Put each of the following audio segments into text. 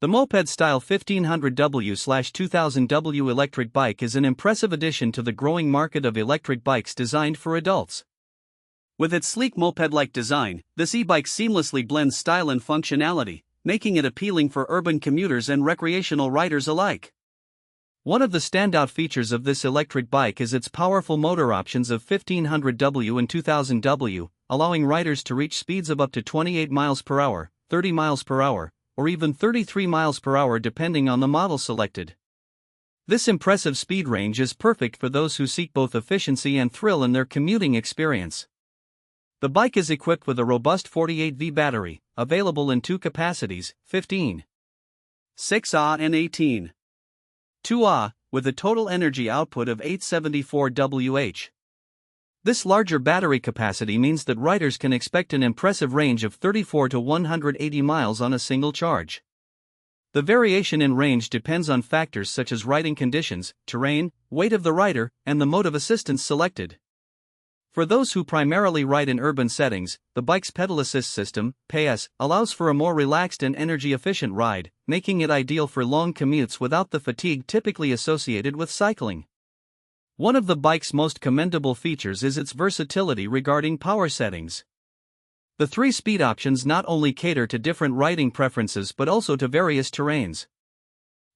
The Moped Style 1500W/2000W electric bike is an impressive addition to the growing market of electric bikes designed for adults. With its sleek moped-like design, this e-bike seamlessly blends style and functionality, making it appealing for urban commuters and recreational riders alike. One of the standout features of this electric bike is its powerful motor options of 1500W and 2000W, allowing riders to reach speeds of up to 28 miles per hour, 30 miles per hour, or even 33 miles per hour depending on the model selected. This impressive speed range is perfect for those who seek both efficiency and thrill in their commuting experience. The bike is equipped with a robust 48V battery, available in two capacities, 15, 6Ah and 18, 2Ah, with a total energy output of 874 Wh. This larger battery capacity means that riders can expect an impressive range of 34 to 180 miles on a single charge. The variation in range depends on factors such as riding conditions, terrain, weight of the rider, and the mode of assistance selected. For those who primarily ride in urban settings, the bike's pedal assist system, PS, allows for a more relaxed and energy-efficient ride, making it ideal for long commutes without the fatigue typically associated with cycling. One of the bike's most commendable features is its versatility regarding power settings. The three speed options not only cater to different riding preferences but also to various terrains.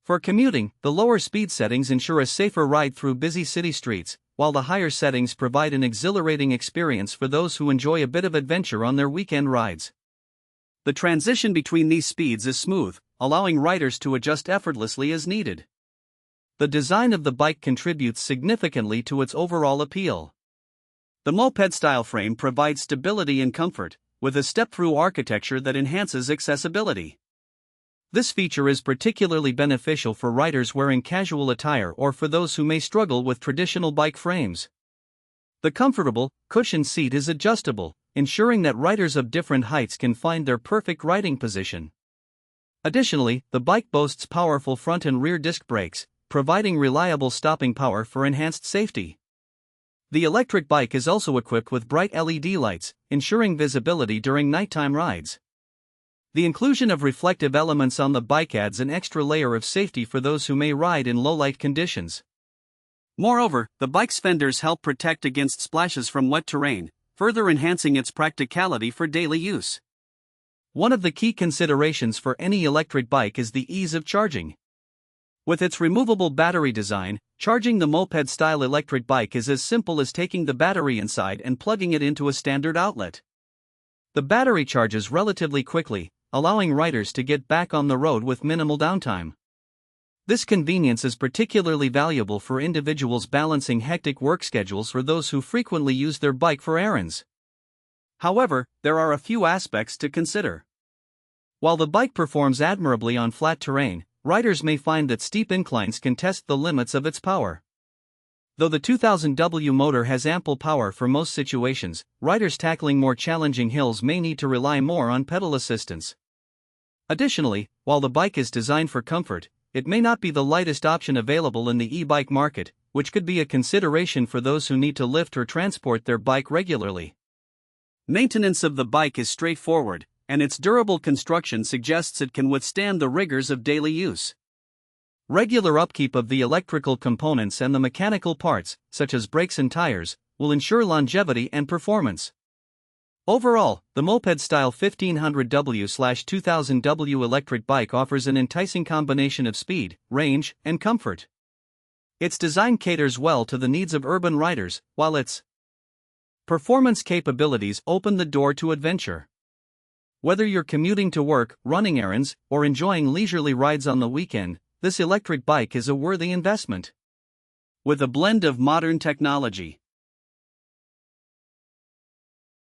For commuting, the lower speed settings ensure a safer ride through busy city streets, while the higher settings provide an exhilarating experience for those who enjoy a bit of adventure on their weekend rides. The transition between these speeds is smooth, allowing riders to adjust effortlessly as needed. The design of the bike contributes significantly to its overall appeal. The moped-style frame provides stability and comfort, with a step-through architecture that enhances accessibility. This feature is particularly beneficial for riders wearing casual attire or for those who may struggle with traditional bike frames. The comfortable, cushioned seat is adjustable, ensuring that riders of different heights can find their perfect riding position. Additionally, the bike boasts powerful front and rear disc brakes, providing reliable stopping power for enhanced safety. The electric bike is also equipped with bright LED lights, ensuring visibility during nighttime rides. The inclusion of reflective elements on the bike adds an extra layer of safety for those who may ride in low-light conditions. Moreover, the bike's fenders help protect against splashes from wet terrain, further enhancing its practicality for daily use. One of the key considerations for any electric bike is the ease of charging. With its removable battery design, charging the moped-style electric bike is as simple as taking the battery inside and plugging it into a standard outlet. The battery charges relatively quickly, allowing riders to get back on the road with minimal downtime. This convenience is particularly valuable for individuals balancing hectic work schedules or those who frequently use their bike for errands. However, there are a few aspects to consider. While the bike performs admirably on flat terrain, riders may find that steep inclines can test the limits of its power. Though the 2000W motor has ample power for most situations, riders tackling more challenging hills may need to rely more on pedal assistance. Additionally, while the bike is designed for comfort, it may not be the lightest option available in the e-bike market, which could be a consideration for those who need to lift or transport their bike regularly. Maintenance of the bike is straightforward, and its durable construction suggests it can withstand the rigors of daily use. Regular upkeep of the electrical components and the mechanical parts, such as brakes and tires, will ensure longevity and performance. Overall, the moped-style 1500W/2000W electric bike offers an enticing combination of speed, range, and comfort. Its design caters well to the needs of urban riders, while its performance capabilities open the door to adventure. Whether you're commuting to work, running errands, or enjoying leisurely rides on the weekend, this electric bike is a worthy investment. With a blend of modern technology,